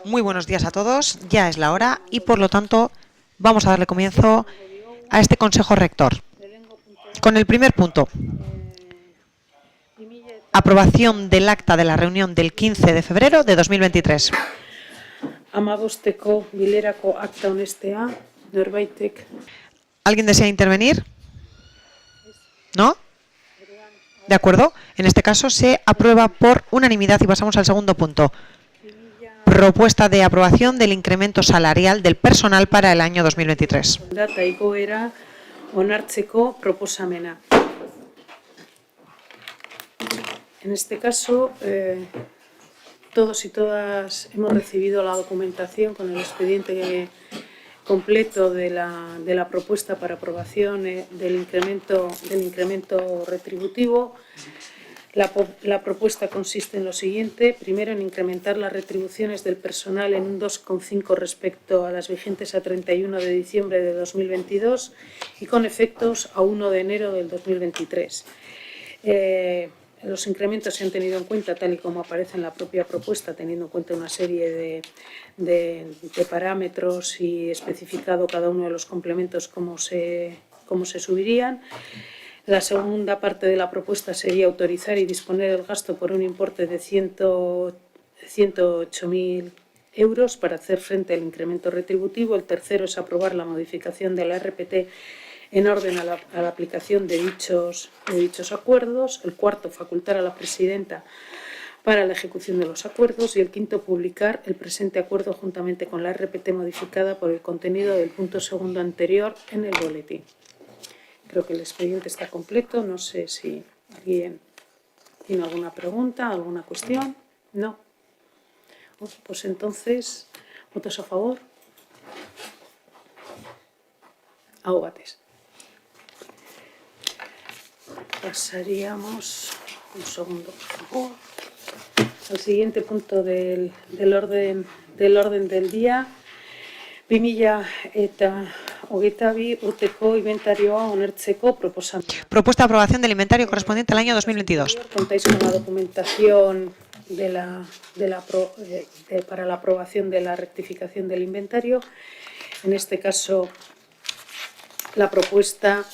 Muy buenos días a todos, ya es la hora y por lo tanto vamos a darle comienzo a este Consejo Rector. Con el primer punto, aprobación del acta de la reunión del 15 de febrero de 2023. Amabosteko bilerako akta onestea, norbaitek. ¿Alguien desea intervenir? ¿No? De acuerdo, en este caso se aprueba por unanimidad y pasamos al segundo punto. Propuesta de aprobación del incremento salarial del personal para el año 2023. Data igoera onartzeko proposamena. En este caso, todos y todas hemos recibido la documentación con el expediente completo de la propuesta para aprobación del incremento retributivo. La propuesta consiste en lo siguiente: primero, en incrementar las retribuciones del personal en un 2,5 respecto a las vigentes a 31 de diciembre de 2022 y con efectos a 1 de enero del 2023. Los incrementos se han tenido en cuenta, tal y como aparece en la propia propuesta, teniendo en cuenta una serie de parámetros y especificado cada uno de los complementos cómo se subirían. La segunda parte de la propuesta sería autorizar y disponer el gasto por un importe de 108.000 euros para hacer frente al incremento retributivo. El tercero es aprobar la modificación de la RPT en orden a la aplicación de dichos acuerdos. El cuarto, facultar a la presidenta para la ejecución de los acuerdos. Y el quinto, publicar el presente acuerdo juntamente con la RPT modificada por el contenido del punto segundo anterior en el boletín. Creo que el expediente está completo. No sé si alguien tiene alguna pregunta, alguna cuestión. No. Pues entonces, ¿votos a favor? Aho batez. Pasaríamos, un segundo por favor, al siguiente punto del orden del día. 2022 urteko inventarioa onartzeko proposamena. Propuesta de aprobación del inventario correspondiente al año 2022. Contáis con la documentación para la aprobación de la rectificación del inventario. En este caso, la propuesta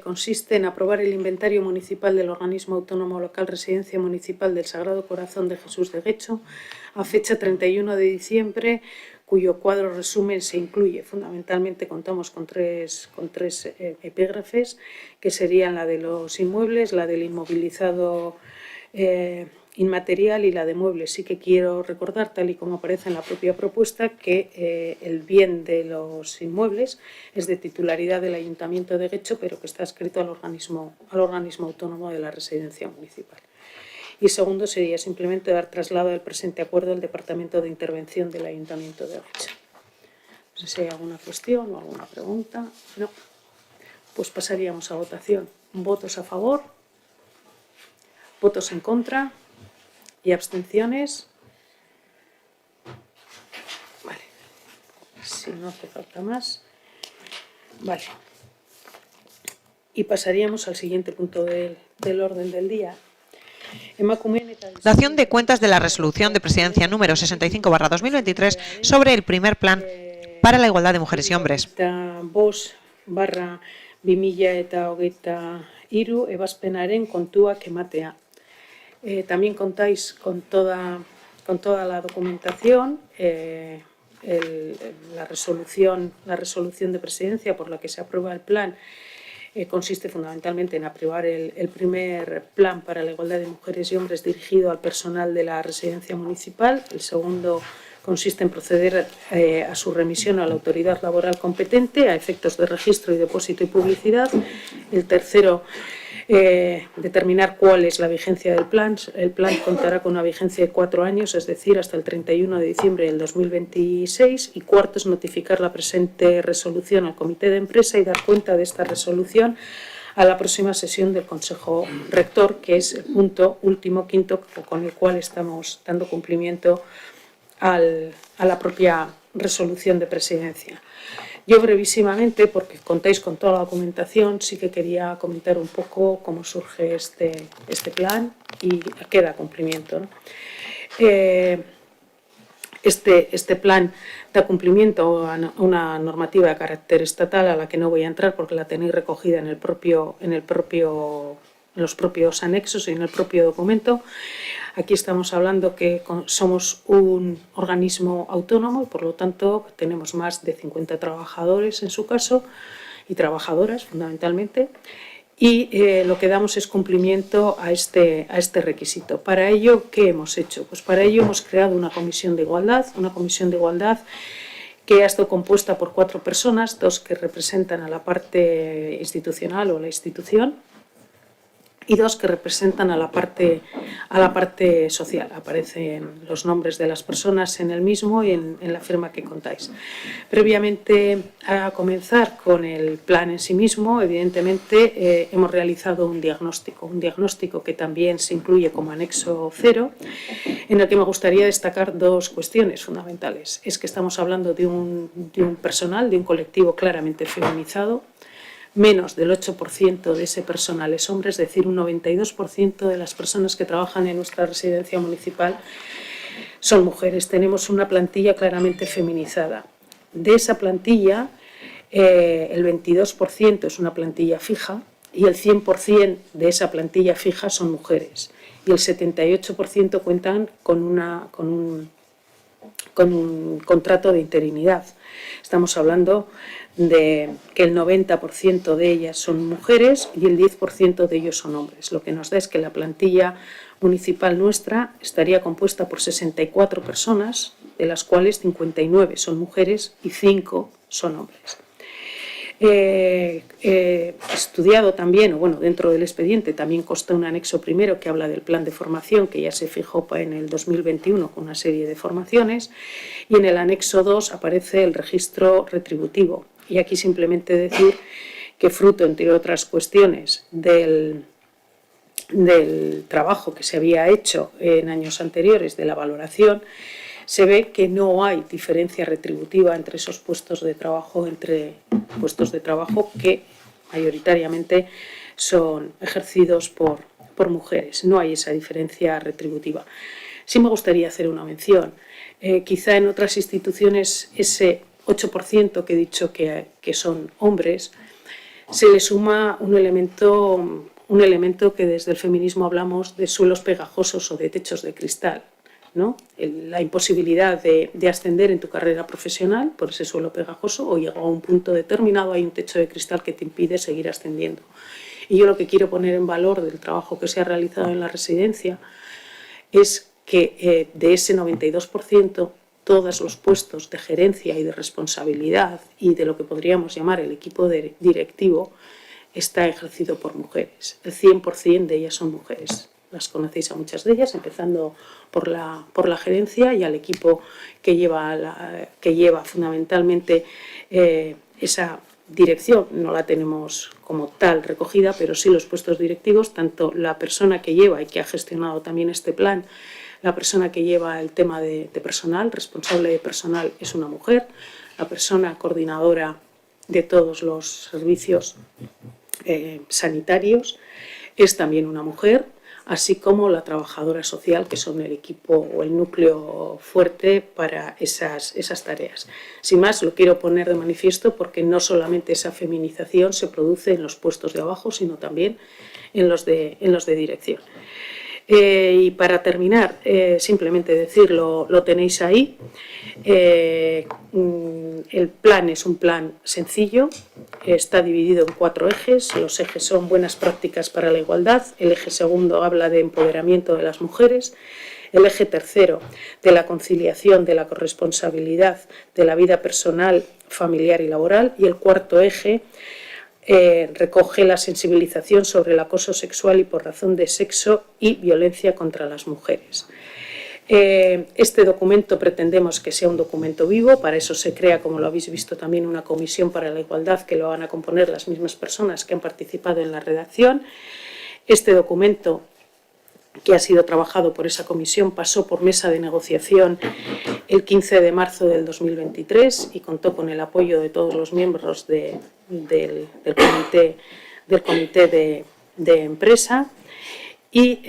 consiste en aprobar el inventario municipal del organismo autónomo local Residencia Municipal del Sagrado Corazón de Jesús de Guecho a fecha 31 de diciembre, cuyo cuadro resumen se incluye. Fundamentalmente contamos con tres epígrafes, que serían la de los inmuebles, la del inmovilizado inmaterial y la de muebles. Sí que quiero recordar, tal y como aparece en la propia propuesta, que el bien de los inmuebles es de titularidad del Ayuntamiento de Guecho, pero que está adscrito al organismo autónomo de la Residencia Municipal. Y segundo, sería simplemente dar traslado del presente acuerdo al Departamento de Intervención del Ayuntamiento de Guecho. No sé si hay alguna cuestión o alguna pregunta. No. Pues pasaríamos a votación. ¿Votos a favor? ¿Votos en contra? ¿Y abstenciones? Vale. Si no hace falta más. Vale. Y pasaríamos al siguiente punto del orden del día. Dación de cuentas de la resolución de presidencia número 65/2023 sobre el primer plan para la igualdad de mujeres y hombres. 5/2023 ebazpenaren kontuak ematea. También contáis con toda la documentación, la resolución de presidencia por la que se aprueba el plan. Consiste fundamentalmente en aprobar el primer plan para la igualdad de mujeres y hombres dirigido al personal de la residencia municipal. El segundo consiste en proceder a su remisión a la autoridad laboral competente a efectos de registro y depósito y publicidad. El tercero, determinar cuál es la vigencia del plan. El plan contará con una vigencia de 4 años, es decir, hasta el 31 de diciembre del 2026. Y cuarto es notificar la presente resolución al comité de empresa y dar cuenta de esta resolución a la próxima sesión del Consejo Rector, que es el punto último, quinto, con el cual estamos dando cumplimiento a la propia resolución de presidencia. Yo brevísimamente, porque contáis con toda la documentación, sí que quería comentar un poco cómo surge este plan y a qué da cumplimiento, ¿no? Este plan da cumplimiento a una normativa de carácter estatal a la que no voy a entrar porque la tenéis recogida en los propios anexos y en el propio documento. Aquí estamos hablando que somos un organismo autónomo y por lo tanto tenemos más de 50 trabajadores en su caso y trabajadoras fundamentalmente. Y lo que damos es cumplimiento a este requisito. Para ello, ¿qué hemos hecho? Pues para ello hemos creado una comisión de igualdad que ha estado compuesta por 4 personas, 2 que representan a la parte institucional o la institución y 2 que representan a la parte social. Aparecen los nombres de las personas en el mismo y en la firma que contáis. Previamente a comenzar con el plan en sí mismo, evidentemente hemos realizado un diagnóstico que también se incluye como anexo 0, en el que me gustaría destacar 2 cuestiones fundamentales. Es que estamos hablando de un personal, de un colectivo claramente feminizado. Menos del 8% de ese personal es hombre, es decir, un 92% de las personas que trabajan en nuestra residencia municipal son mujeres. Tenemos una plantilla claramente feminizada. De esa plantilla, el 22% es una plantilla fija y el 100% de esa plantilla fija son mujeres. Y el 78% cuentan con un contrato de interinidad. Estamos hablando de que el 90% de ellas son mujeres y el 10% de ellos son hombres. Lo que nos da es que la plantilla municipal nuestra estaría compuesta por 64 personas, de las cuales 59 son mujeres y 5 son hombres. Estudiado también, o bueno, dentro del expediente también consta un anexo primero que habla del plan de formación que ya se fijó en el 2021 con una serie de formaciones, y en el anexo 2 aparece el registro retributivo. Y aquí simplemente decir que fruto, entre otras cuestiones, del trabajo que se había hecho en años anteriores de la valoración, se ve que no hay diferencia retributiva entre esos puestos de trabajo, que mayoritariamente son ejercidos por mujeres. No hay esa diferencia retributiva. Sí me gustaría hacer una mención. Quizá en otras instituciones ese 8% que he dicho que son hombres, se le suma un elemento que desde el feminismo hablamos de suelos pegajosos o de techos de cristal, ¿no? La imposibilidad de ascender en tu carrera profesional por ese suelo pegajoso, o llegado a un punto determinado hay un techo de cristal que te impide seguir ascendiendo. Y yo lo que quiero poner en valor del trabajo que se ha realizado en la residencia es que de ese 92%, todos los puestos de gerencia y de responsabilidad y de lo que podríamos llamar el equipo directivo está ejercido por mujeres. El 100% de ellas son mujeres. Las conocéis a muchas de ellas, empezando por la gerencia y al equipo que lleva fundamentalmente esa dirección. No la tenemos como tal recogida, pero sí los puestos directivos, tanto la persona que lleva y que ha gestionado también este plan, la persona que lleva el tema de personal, responsable de personal, es una mujer, la persona coordinadora de todos los servicios sanitarios es también una mujer, así como la trabajadora social, que son el equipo o el núcleo fuerte para esas tareas. Sin más, lo quiero poner de manifiesto porque no solamente esa feminización se produce en los puestos de abajo, sino también en los de dirección. Y para terminar, simplemente decir, lo tenéis ahí. El plan es un plan sencillo, está dividido en 4 ejes. Los ejes son buenas prácticas para la igualdad, el eje segundo habla de empoderamiento de las mujeres, el eje tercero de la conciliación de la corresponsabilidad de la vida personal, familiar y laboral, y el cuarto eje recoge la sensibilización sobre el acoso sexual y por razón de sexo y violencia contra las mujeres. Este documento pretendemos que sea un documento vivo, para eso se crea, como lo habéis visto también, una comisión para la igualdad que lo van a componer las mismas personas que han participado en la redacción. Este documento que ha sido trabajado por esa comisión, pasó por mesa de negociación el 15 de marzo del 2023 y contó con el apoyo de todos los miembros del comité de empresa. Y,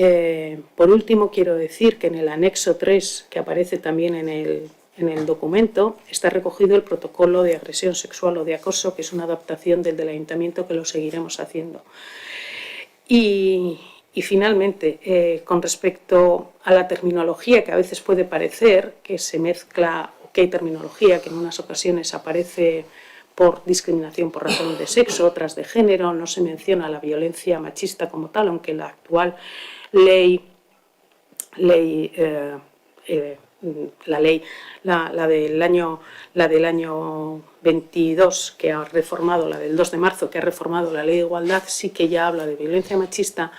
por último, quiero decir que en el anexo 3, que aparece también en el documento, está recogido el protocolo de agresión sexual o de acoso, que es una adaptación del Ayuntamiento, que lo seguiremos haciendo. Y finalmente, con respecto a la terminología, que a veces puede parecer que se mezcla, que hay terminología que en unas ocasiones aparece por discriminación por razón de sexo, otras de género, no se menciona la violencia machista como tal, aunque la actual ley del año 22, que ha reformado, la del 2 de marzo, que ha reformado la ley de igualdad, sí que ya habla de violencia machista.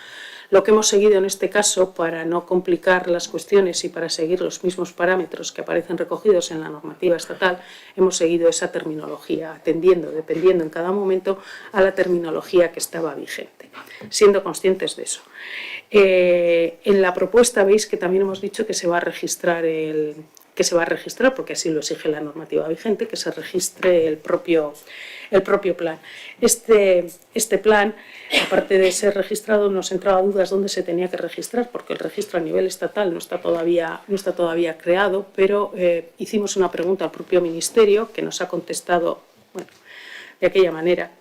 Lo que hemos seguido en este caso, para no complicar las cuestiones y para seguir los mismos parámetros que aparecen recogidos en la normativa estatal, hemos seguido esa terminología, atendiendo, dependiendo en cada momento a la terminología que estaba vigente, siendo conscientes de eso. En la propuesta veis que también hemos dicho que se va a registrar porque así lo exige la normativa vigente, que se registre el propio plan. Este plan, aparte de ser registrado, nos entraba dudas dónde se tenía que registrar, porque el registro a nivel estatal no está todavía creado, pero hicimos una pregunta al propio Ministerio, que nos ha contestado, bueno, de aquella manera,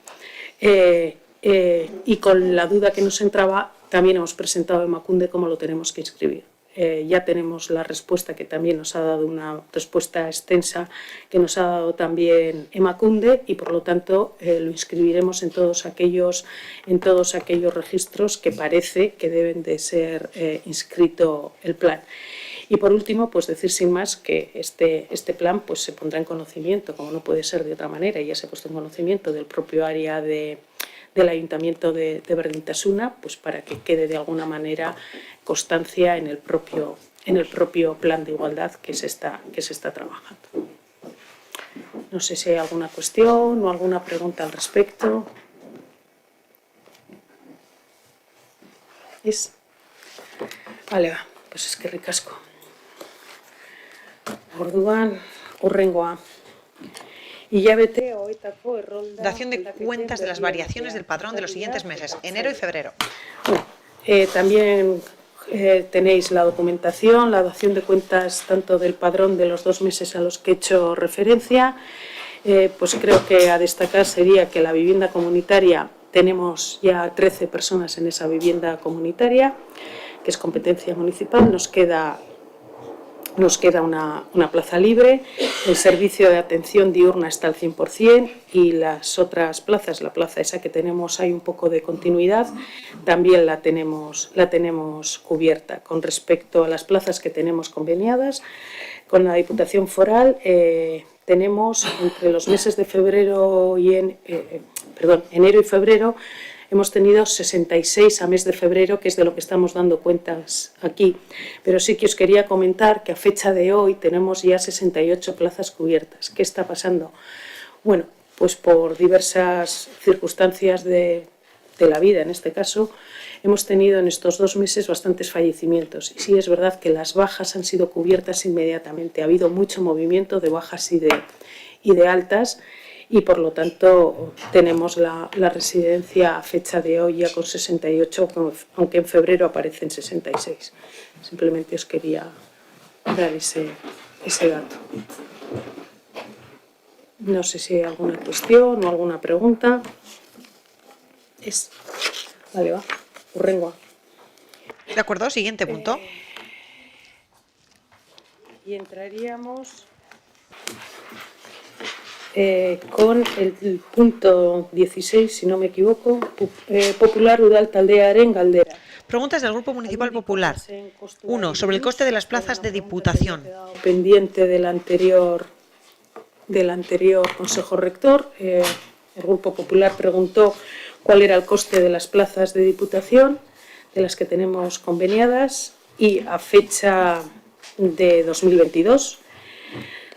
y con la duda que nos entraba, también hemos presentado a Emakunde cómo lo tenemos que inscribir. Ya tenemos la respuesta, que también nos ha dado una respuesta extensa, que nos ha dado también Emakunde, y por lo tanto lo inscribiremos en todos aquellos registros que parece que deben de ser inscrito el plan. Y por último, pues decir sin más que este plan pues se pondrá en conocimiento, como no puede ser de otra manera, y ya se ha puesto en conocimiento del propio área del Ayuntamiento de Berdintasuna, pues para que quede de alguna manera constancia en el propio plan de igualdad que se está trabajando. No sé si hay alguna cuestión o alguna pregunta al respecto. Vale, va, pues es que ricasco. Orduan, hurrengoa. Dación de cuentas de las variaciones del padrón de los siguientes meses, enero y febrero. También tenéis la documentación, la dación de cuentas tanto del padrón de los 2 meses a los que he hecho referencia. Pues creo que a destacar sería que la vivienda comunitaria, tenemos ya 13 personas en esa vivienda comunitaria, que es competencia municipal. Nos queda una plaza libre. El servicio de atención diurna está al 100% y las otras plazas, la plaza esa que tenemos, hay un poco de continuidad, también la tenemos cubierta. Con respecto a las plazas que tenemos conveniadas con la Diputación Foral, tenemos entre los meses de enero y febrero, hemos tenido 66 a mes de febrero, que es de lo que estamos dando cuentas aquí. Pero sí que os quería comentar que a fecha de hoy tenemos ya 68 plazas cubiertas. ¿Qué está pasando? Bueno, pues por diversas circunstancias de la vida, en este caso, hemos tenido en estos 2 meses bastantes fallecimientos. Y sí es verdad que las bajas han sido cubiertas inmediatamente. Ha habido mucho movimiento de bajas y de altas, y por lo tanto tenemos la residencia a fecha de hoy ya con 68, aunque en febrero aparecen 66. Simplemente os quería dar ese dato. No sé si hay alguna cuestión o alguna pregunta. Vale, va. Hurrengoa. De acuerdo, siguiente punto. Y entraríamos con el punto 16, si no me equivoco, Popular Udal Taldearen Galdera. Preguntas del Grupo Municipal Popular. 1. Sobre el coste de las plazas de Diputación. Pendiente del anterior Consejo Rector, el Grupo Popular preguntó cuál era el coste de las plazas de Diputación, de las que tenemos conveniadas, y a fecha de 2022.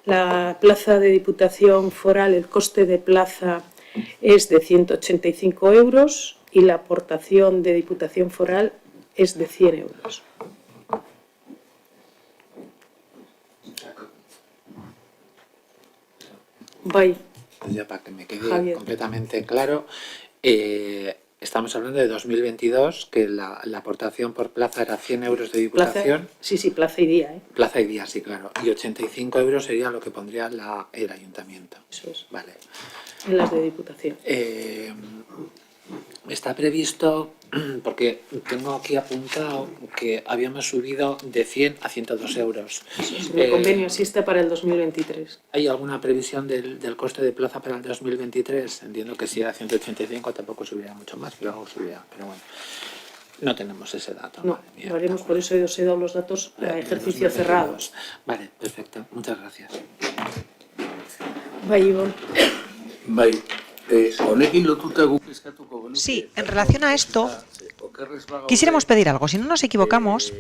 La plaza de Diputación Foral, el coste de plaza es de 185 euros y la aportación de Diputación Foral es de 100 euros. Bai, Ya para que me quede Javier. completamente claro, estamos hablando de 2022, que la aportación por plaza era 100 euros de Plaza, Diputación, sí, plaza y día, ¿eh? plaza y día, sí, claro, y 85 euros sería lo que pondría el Ayuntamiento. Eso es, Vale. en las de Diputación. Está previsto, porque tengo aquí apuntado que habíamos subido de 100 a 102 euros. Eso es, el convenio existe para el 2023. ¿Hay alguna previsión del coste de plaza para el 2023? Entiendo que si era 185 tampoco subiría mucho más, pero algo subiría. Pero bueno, no tenemos ese dato. No, Madre mía, lo haremos, por eso os he dado los datos a ejercicio cerrado. Vale, perfecto. Muchas gracias. Bai, Ibon. Bai, honekin lotuta guk eskatuko genuke. Sí, en relación a esto, okerrez bagaude, quisiéramos pedir algo. Si no nos equivocamos,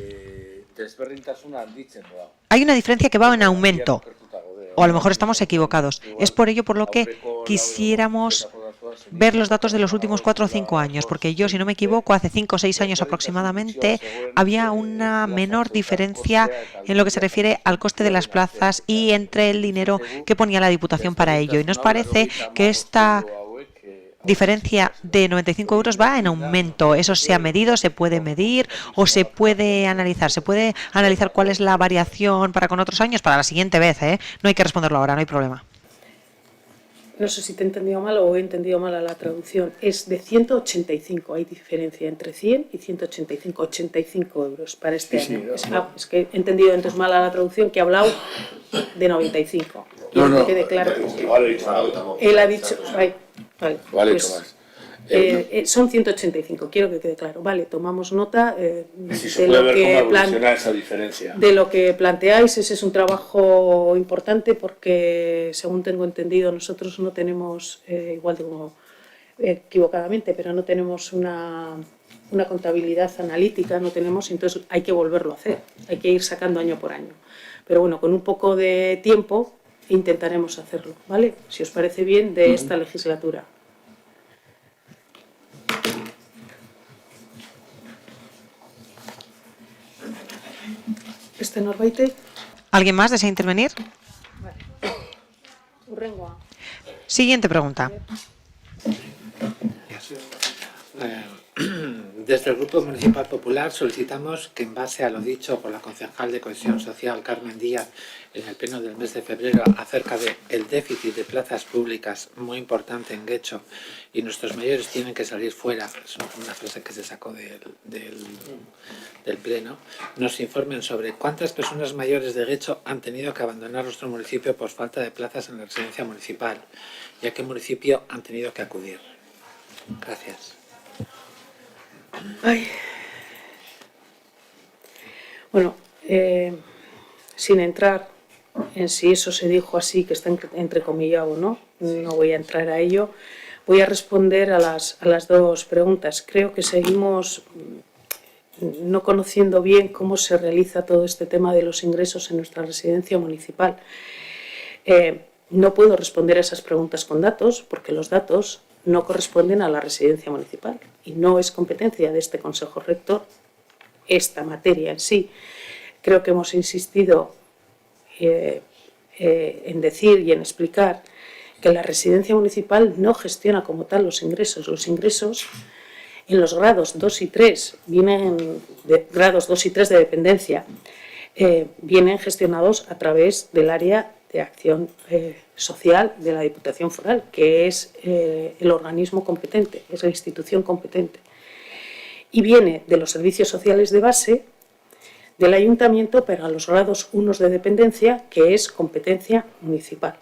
desberdintasuna handitzen doa. hay una diferencia que va en aumento. Okertuta gaude. O a lo mejor estamos equivocados. Es por ello por lo que quisiéramos ver los datos de los últimos 4 o 5 años, porque yo, si no me equivoco, hace 5 o 6 años aproximadamente había una menor diferencia en lo que se refiere al coste de las plazas y entre el dinero que ponía la Diputación para ello. Y nos parece que esta diferencia de 95 euros va en aumento. Eso se ha medido, se puede medir o se puede analizar. Se puede analizar cuál es la variación para con otros años para la siguiente vez, ¿eh? No hay que responderlo ahora, no hay problema. No sé si te he entendido mal o he entendido mal a la traducción. Es de 185, hay diferencia entre 100 y 185, 85 euros para este año. Es que he entendido entonces mal a la traducción, que ha hablado de 95. Quiero que quede claro. Él ha dicho... Vale, Vale, pues, Tomás. son 185, quiero que quede claro. Vale, tomamos nota Si se puede ver cómo evoluciona esa diferencia. de lo que planteáis. Ese es un trabajo importante porque, según tengo entendido, nosotros no tenemos, igual digo equivocadamente, pero no tenemos una contabilidad analítica, no tenemos, entonces hay que volverlo a hacer, hay que ir sacando año por año. Pero bueno, con un poco de tiempo intentaremos hacerlo, ¿vale? Si os parece bien, de esta legislatura. Norbait. ¿Alguien más desea intervenir? Hurrengoa. Siguiente pregunta. Desde el Grupo Municipal Popular solicitamos que, en base a lo dicho por la concejal de Cohesión Social, Carmen Díaz, en el pleno del mes de febrero, acerca del déficit de plazas públicas muy importante en Guecho y nuestros mayores tienen que salir fuera, es una frase que se sacó del pleno, nos informen sobre cuántas personas mayores de Guecho han tenido que abandonar nuestro municipio por falta de plazas en la residencia municipal y a qué municipio han tenido que acudir. Gracias. Ay. Bueno, sin entrar en si eso se dijo así, que está entrecomillado o no, no voy a entrar a ello. Voy a responder a las dos preguntas. Creo que seguimos no conociendo bien cómo se realiza todo este tema de los ingresos en nuestra residencia municipal. No puedo responder a esas preguntas con datos, porque los datos no corresponden a la residencia municipal y no es competencia de este Consejo Rector esta materia en sí. Creo que hemos insistido en decir y en explicar que la residencia municipal no gestiona como tal los ingresos. Los ingresos en los grados 2 y 3 vienen de grados 2 y 3 de dependencia, vienen gestionados a través del área de acción social de la Diputación Foral, que es el organismo competente, es la institución competente. Y viene de los servicios sociales de base del Ayuntamiento para los grados 1 de dependencia, que es competencia municipal.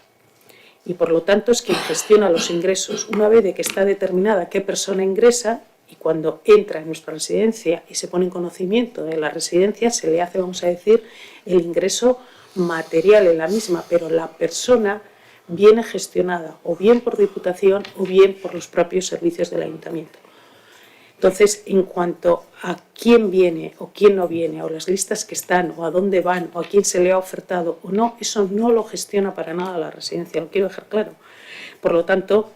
Y por lo tanto es quien gestiona los ingresos. Una vez de que está determinada qué persona ingresa, y cuando entra en nuestra residencia y se pone en conocimiento de la residencia, se le hace, vamos a decir, el ingreso material en la misma, pero la persona viene gestionada o bien por Diputación o bien por los propios servicios del Ayuntamiento. Entonces, en cuanto a quién viene o quién no viene, o las listas que están, o a dónde van, o a quién se le ha ofertado o no, eso no lo gestiona para nada la residencia, lo quiero dejar claro. Por lo tanto,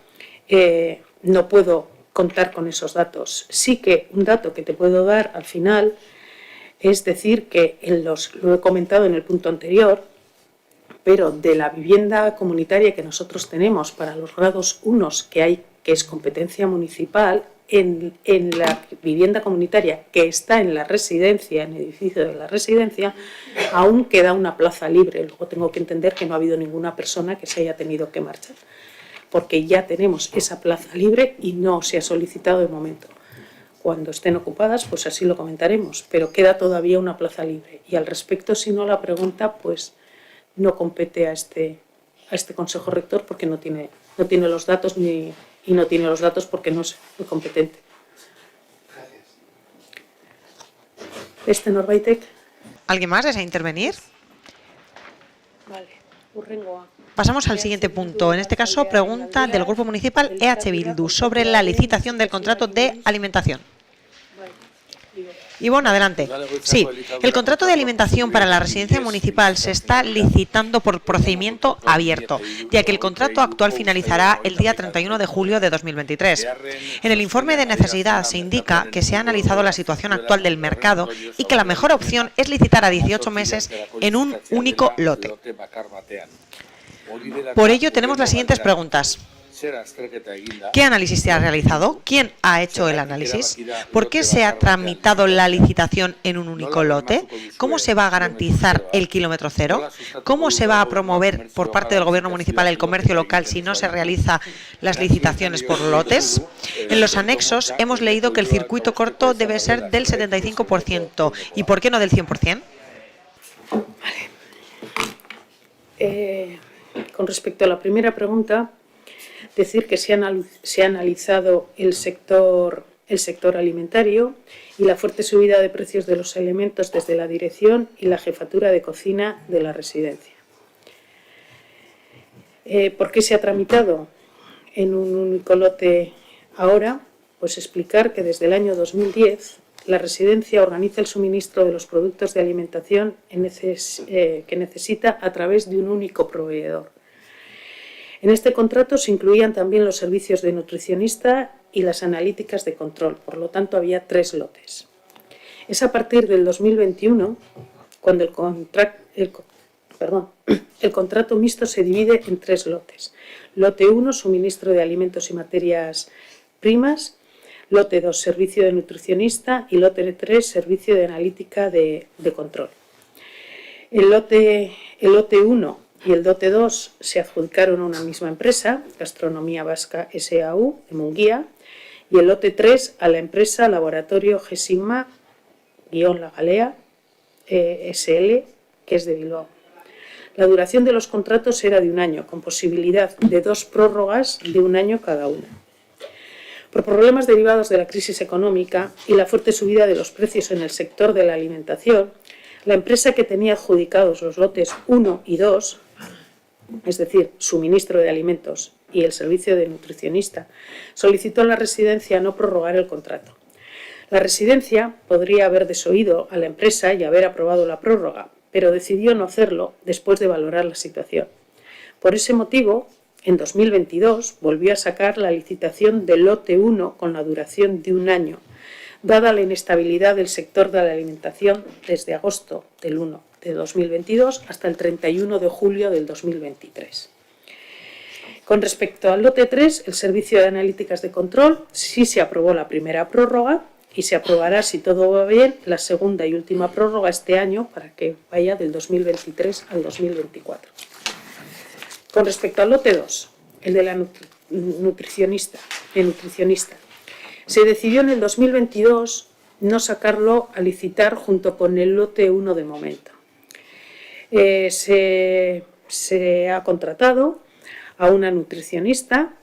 no puedo contar con esos datos. Sí que un dato que te puedo dar al final es decir que lo he comentado en el punto anterior, pero de la vivienda comunitaria que nosotros tenemos para los grados 1 que es competencia municipal, en la vivienda comunitaria que está en la residencia, en el edificio de la residencia, aún queda una plaza libre. Luego tengo que entender que no ha habido ninguna persona que se haya tenido que marchar, porque ya tenemos esa plaza libre y no se ha solicitado de momento. Cuando estén ocupadas, pues así lo comentaremos, pero queda todavía una plaza libre. Y al respecto, si no, la pregunta pues no compete a este Consejo Rector, porque no tiene los datos y no tiene los datos porque no es el competente. Gracias. Norbaitek. ¿Alguien más desea intervenir? Vale. Hurrengoa. Pasamos al siguiente punto. En este caso, pregunta del Grupo Municipal EH Bildu sobre la licitación del contrato de alimentación. Ivonne, adelante. Sí, el contrato de alimentación para la residencia municipal se está licitando por procedimiento abierto, ya que el contrato actual finalizará el día 31 de julio de 2023. En el informe de necesidad se indica que se ha analizado la situación actual del mercado y que la mejor opción es licitar a 18 meses en un único lote. Por ello, tenemos las siguientes preguntas. ¿Qué análisis se ha realizado? ¿Quién ha hecho el análisis? ¿Por qué se ha tramitado la licitación en un único lote? ¿Cómo se va a garantizar el kilómetro cero? ¿Cómo se va a promover por parte del Gobierno municipal el comercio local si no se realizan las licitaciones por lotes? En los anexos hemos leído que el circuito corto debe ser del 75%. ¿Y por qué no del 100%? Con respecto a la primera pregunta, decir que se ha analizado el sector alimentario y la fuerte subida de precios de los alimentos desde la dirección y la jefatura de cocina de la residencia. ¿Por qué se ha tramitado en un único lote ahora? Pues explicar que desde el año 2010 la residencia organiza el suministro de los productos de alimentación que necesita a través de un único proveedor. En este contrato se incluían también los servicios de nutricionista y las analíticas de control, por lo tanto había 3 lotes. Es a partir del 2021 cuando el contrato mixto se divide en 3 lotes. Lote 1, suministro de alimentos y materias primas. Lote 2, servicio de nutricionista. Y lote 3, servicio de analítica de control. El lote 1 y el lote 2 se adjudicaron a una misma empresa, Gastronomía Vasca S.A.U. de Munguía, y el lote 3 a la empresa Laboratorio Gesima-La Galea S.L., que es de Bilbao. La duración de los contratos era de 1 año, con posibilidad de 2 prórrogas de 1 año cada una. Por problemas derivados de la crisis económica y la fuerte subida de los precios en el sector de la alimentación, la empresa que tenía adjudicados los lotes 1 y 2, es decir, suministro de alimentos y el servicio de nutricionista, solicitó a la residencia no prorrogar el contrato. La residencia podría haber desoído a la empresa y haber aprobado la prórroga, pero decidió no hacerlo después de valorar la situación. Por ese motivo, en 2022 volvió a sacar la licitación del lote 1 con la duración de 1 año, dada la inestabilidad del sector de la alimentación desde agosto del 1 de 2022 hasta el 31 de julio del 2023. Con respecto al lote 3, el servicio de analíticas de control, sí se aprobó la primera prórroga y se aprobará, si todo va bien, la segunda y última prórroga este año para que vaya del 2023 al 2024. Con respecto al lote 2, el de la nutricionista, se decidió en el 2022 no sacarlo a licitar junto con el lote 1 de momento. Se ha contratado a una nutricionista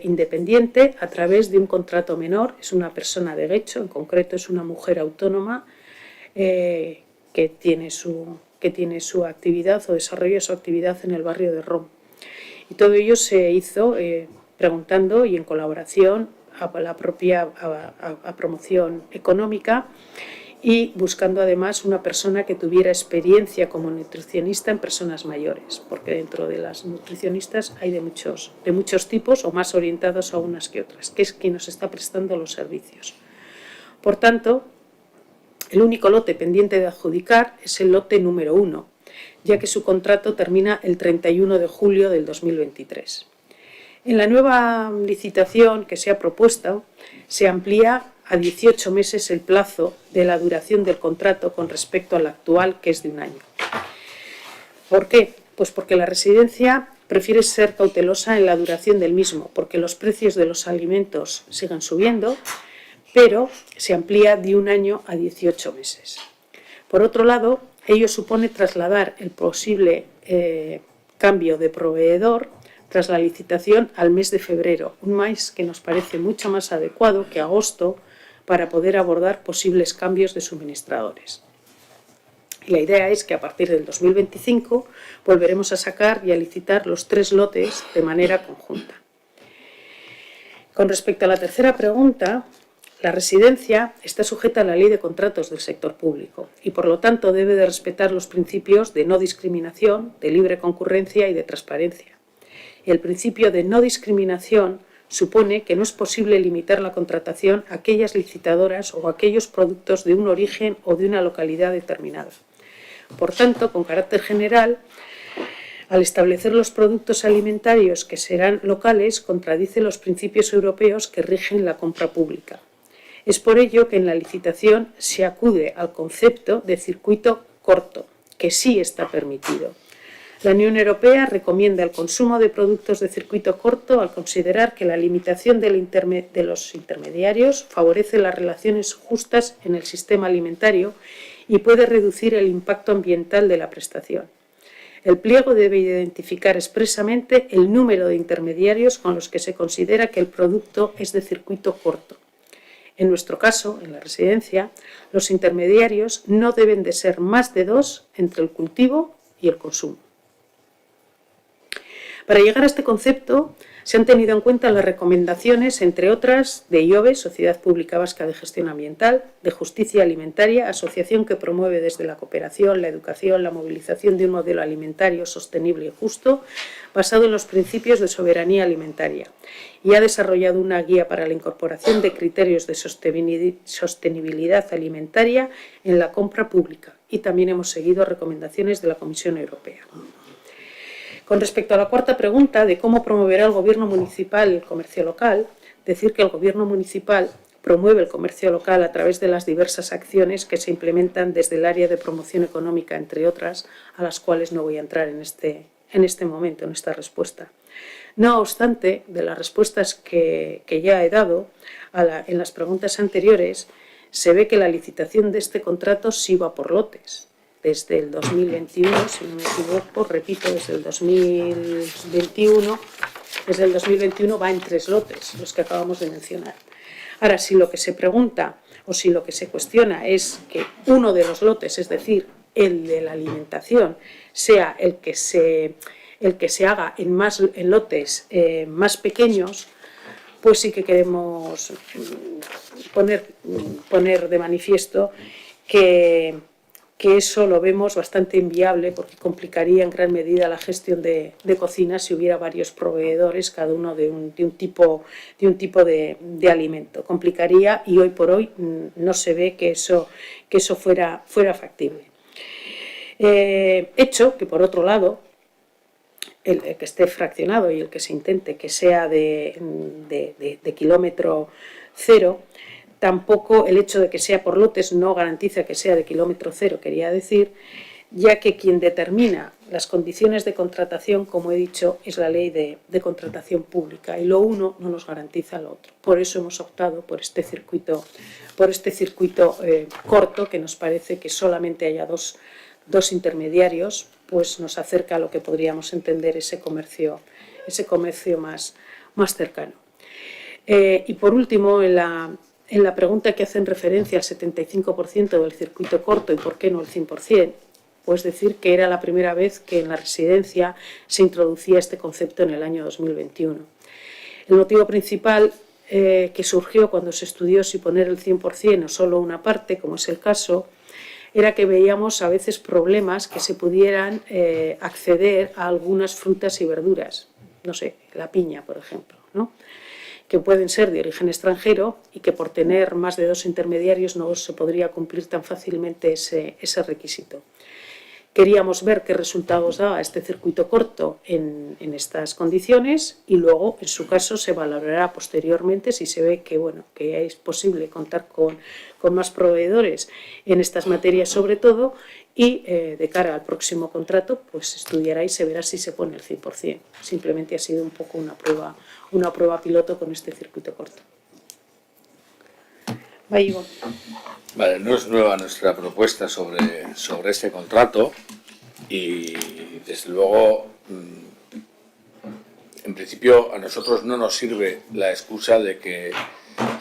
independiente a través de un contrato menor. Es una persona de Guecho, en concreto es una mujer autónoma que tiene su actividad o desarrolla su actividad en el barrio de Rom. Y todo ello se hizo preguntando y en colaboración a la propia promoción económica y buscando además una persona que tuviera experiencia como nutricionista en personas mayores, porque dentro de las nutricionistas hay de muchos tipos o más orientados a unas que otras, que es quien nos está prestando los servicios. Por tanto, el único lote pendiente de adjudicar es el lote número 1, ya que su contrato termina el 31 de julio del 2023. En la nueva licitación que se ha propuesto, se amplía a 18 meses el plazo de la duración del contrato con respecto al actual, que es de un año. ¿Por qué? Pues porque la residencia prefiere ser cautelosa en la duración del mismo, porque los precios de los alimentos siguen subiendo, pero se amplía de un año a 18 meses. Por otro lado, ello supone trasladar el posible cambio de proveedor tras la licitación al mes de febrero, un mes que nos parece mucho más adecuado que agosto para poder abordar posibles cambios de suministradores. Y la idea es que a partir del 2025 volveremos a sacar y a licitar los 3 lotes de manera conjunta. Con respecto a la tercera pregunta, la residencia está sujeta a la Ley de Contratos del sector público y, por lo tanto, debe de respetar los principios de no discriminación, de libre concurrencia y de transparencia. El principio de no discriminación supone que no es posible limitar la contratación a aquellas licitadoras o a aquellos productos de un origen o de una localidad determinada. Por tanto, con carácter general, al establecer los productos alimentarios que serán locales, contradice los principios europeos que rigen la compra pública. Es por ello que en la licitación se acude al concepto de circuito corto, que sí está permitido. La Unión Europea recomienda el consumo de productos de circuito corto al considerar que la limitación de los intermediarios favorece las relaciones justas en el sistema alimentario y puede reducir el impacto ambiental de la prestación. El pliego debe identificar expresamente el número de intermediarios con los que se considera que el producto es de circuito corto. En nuestro caso, en la residencia, los intermediarios no deben de ser más de 2 entre el cultivo y el consumo. Para llegar a este concepto se han tenido en cuenta las recomendaciones, entre otras, de IOBE, Sociedad Pública Vasca de Gestión Ambiental, de Justicia Alimentaria, asociación que promueve desde la cooperación, la educación, la movilización de un modelo alimentario sostenible y justo, basado en los principios de soberanía alimentaria, y ha desarrollado una guía para la incorporación de criterios de sostenibilidad alimentaria en la compra pública, y también hemos seguido recomendaciones de la Comisión Europea. Con respecto a la cuarta pregunta de cómo promoverá el Gobierno municipal el comercio local, decir que el Gobierno municipal promueve el comercio local a través de las diversas acciones que se implementan desde el área de promoción económica, entre otras, a las cuales no voy a entrar en este momento, en esta respuesta. No obstante, de las respuestas que ya he dado en las preguntas anteriores, se ve que la licitación de este contrato sí va por lotes. Desde el 2021, si no me equivoco, repito, desde el 2021 va en 3 lotes, los que acabamos de mencionar. Ahora, si lo que se pregunta o si lo que se cuestiona es que uno de los lotes, es decir, el de la alimentación, sea el que se haga en lotes más pequeños, pues sí que queremos poner de manifiesto que eso lo vemos bastante inviable porque complicaría en gran medida la gestión de cocinas si hubiera varios proveedores, cada uno de un tipo de alimento. Complicaría y hoy por hoy no se ve que eso fuera factible. Hecho que, por otro lado, el que esté fraccionado y el que se intente que sea de kilómetro cero, tampoco el hecho de que sea por lotes no garantiza que sea de kilómetro cero, quería decir, ya que quien determina las condiciones de contratación, como he dicho, es la ley de contratación pública y lo uno no nos garantiza lo otro. Por eso hemos optado por este circuito corto, que nos parece que solamente haya dos intermediarios, pues nos acerca a lo que podríamos entender ese comercio más cercano. Y por último, en la pregunta que hacen referencia al 75% del circuito corto y por qué no el 100%, pues decir que era la primera vez que en la residencia se introducía este concepto en el año 2021. El motivo principal que surgió cuando se estudió si poner el 100% o solo una parte, como es el caso, era que veíamos a veces problemas que se pudieran acceder a algunas frutas y verduras, no sé, la piña, por ejemplo, ¿no?, que pueden ser de origen extranjero y que por tener más de 2 intermediarios no se podría cumplir tan fácilmente ese requisito. Queríamos ver qué resultados daba este circuito corto en estas condiciones y luego, en su caso, se valorará posteriormente si se ve que, bueno, que es posible contar con más proveedores en estas materias sobre todo y de cara al próximo contrato pues estudiará y se verá si se pone el 100%. Simplemente ha sido un poco una prueba piloto con este circuito corto. Vale, no es nueva nuestra propuesta sobre este contrato y desde luego en principio a nosotros no nos sirve la excusa de que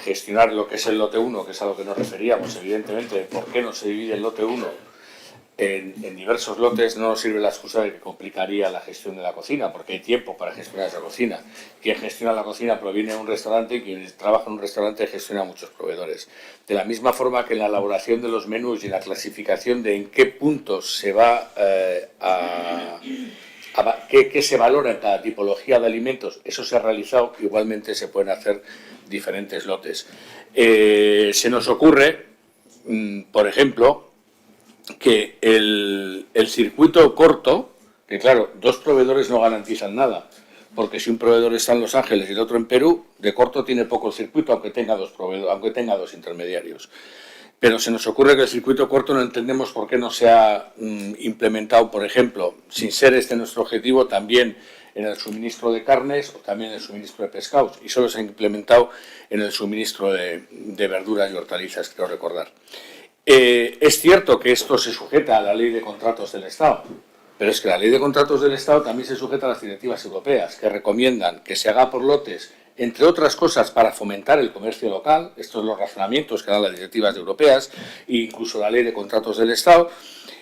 gestionar lo que es el lote 1, que es a lo que nos referíamos, evidentemente, por qué no se divide el lote 1 en diversos lotes, no nos sirve la excusa de que complicaría la gestión de la cocina, porque hay tiempo para gestionar esa cocina. Quien gestiona la cocina proviene de un restaurante y quien trabaja en un restaurante gestiona a muchos proveedores. De la misma forma que en la elaboración de los menús y en la clasificación de en qué puntos se va qué se valora en cada tipología de alimentos, eso se ha realizado, igualmente se pueden hacer diferentes lotes. Se nos ocurre, por ejemplo, que el circuito corto, que claro, dos proveedores no garantizan nada, porque si un proveedor está en Los Ángeles y el otro en Perú, de corto tiene poco el circuito, aunque tenga dos intermediarios. Pero se nos ocurre que el circuito corto no entendemos por qué no se ha implementado, por ejemplo, sin ser este nuestro objetivo, también en el suministro de carnes o también en el suministro de pescados, y solo se ha implementado en el suministro de verduras y hortalizas, creo recordar. Es cierto que esto se sujeta a la Ley de Contratos del Estado, pero es que la Ley de Contratos del Estado también se sujeta a las directivas europeas, que recomiendan que se haga por lotes, entre otras cosas, para fomentar el comercio local. Estos son los razonamientos que dan las directivas europeas e incluso la Ley de Contratos del Estado.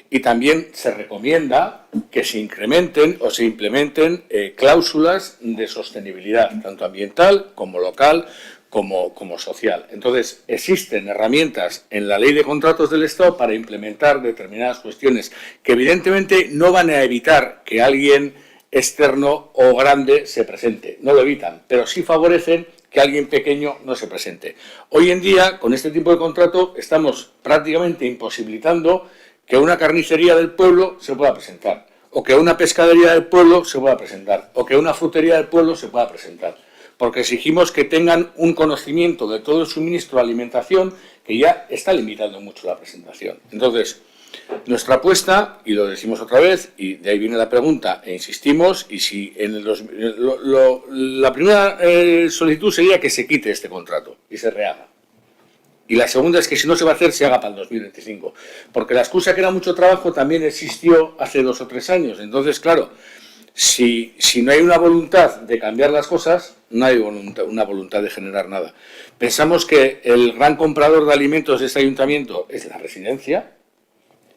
Y también se recomienda que se incrementen o se implementen cláusulas de sostenibilidad, tanto ambiental como local, como social. Entonces, existen herramientas en la Ley de Contratos del Estado para implementar determinadas cuestiones que evidentemente no van a evitar que alguien externo o grande se presente, no lo evitan, pero sí favorecen que alguien pequeño no se presente. Hoy en día, con este tipo de contrato, estamos prácticamente imposibilitando que una carnicería del pueblo se pueda presentar, o que una pescadería del pueblo se pueda presentar, o que una frutería del pueblo se pueda presentar, porque exigimos que tengan un conocimiento de todo el suministro de alimentación que ya está limitando mucho la presentación. Entonces, nuestra apuesta, y lo decimos otra vez, y de ahí viene la pregunta, e insistimos, y si la primera solicitud sería que se quite este contrato y se rehaga. Y la segunda es que si no se va a hacer, se haga para el 2025. Porque la excusa que era mucho trabajo también existió hace 2 o 3 años. Entonces, claro, si no hay una voluntad de cambiar las cosas, no hay una voluntad de generar nada. Pensamos que el gran comprador de alimentos de este ayuntamiento es la residencia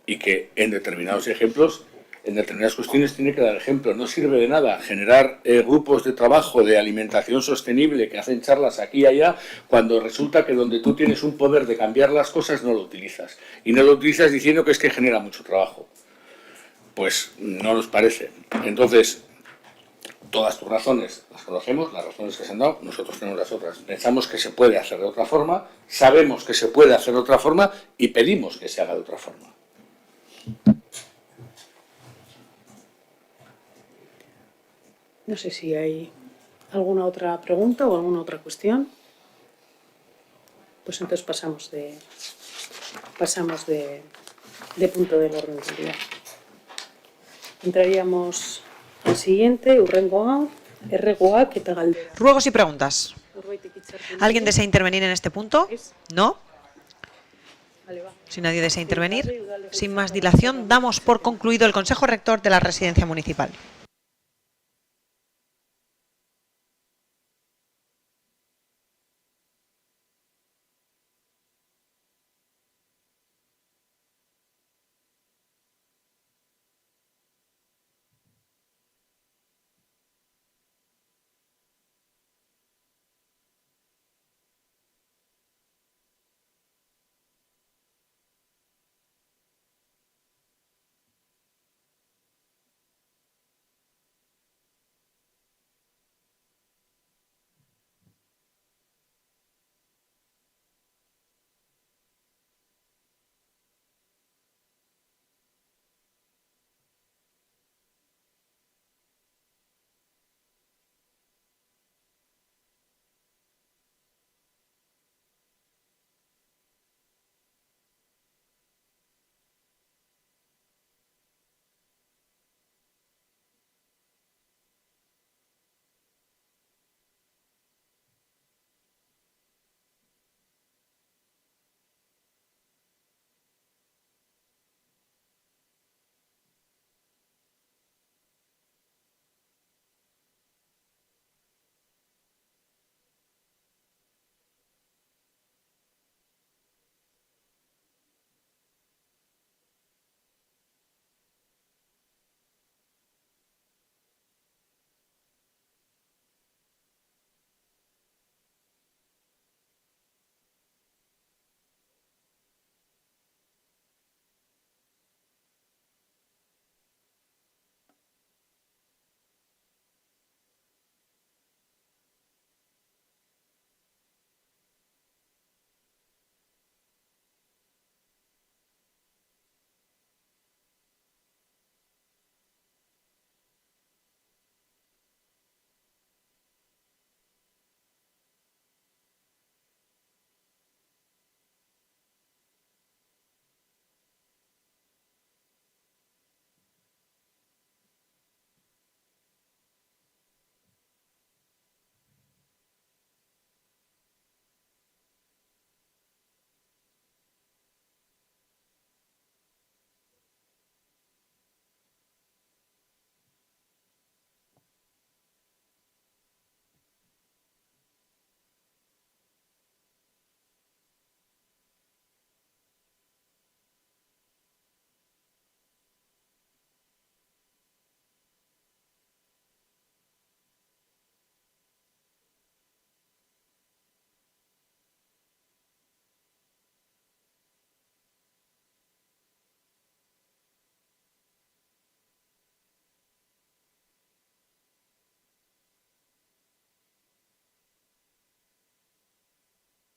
y que en determinados ejemplos, en determinadas cuestiones tiene que dar ejemplo. No sirve de nada generar grupos de trabajo de alimentación sostenible que hacen charlas aquí y allá cuando resulta que donde tú tienes un poder de cambiar las cosas no lo utilizas. Y no lo utilizas diciendo que es que genera mucho trabajo. Pues no nos parece. Entonces, todas tus razones las conocemos, las razones que se han dado, nosotros tenemos las otras. Pensamos que se puede hacer de otra forma, sabemos que se puede hacer de otra forma y pedimos que se haga de otra forma. No sé si hay alguna otra pregunta o alguna otra cuestión. Pues entonces pasamos de punto del orden del día. Entraríamos al siguiente, hurrengoa, erregoak eta galdera. Ruegos y preguntas. ¿Alguien desea intervenir en este punto? ¿No? Si nadie desea intervenir, sin más dilación, damos por concluido el Consejo Rector de la Residencia Municipal.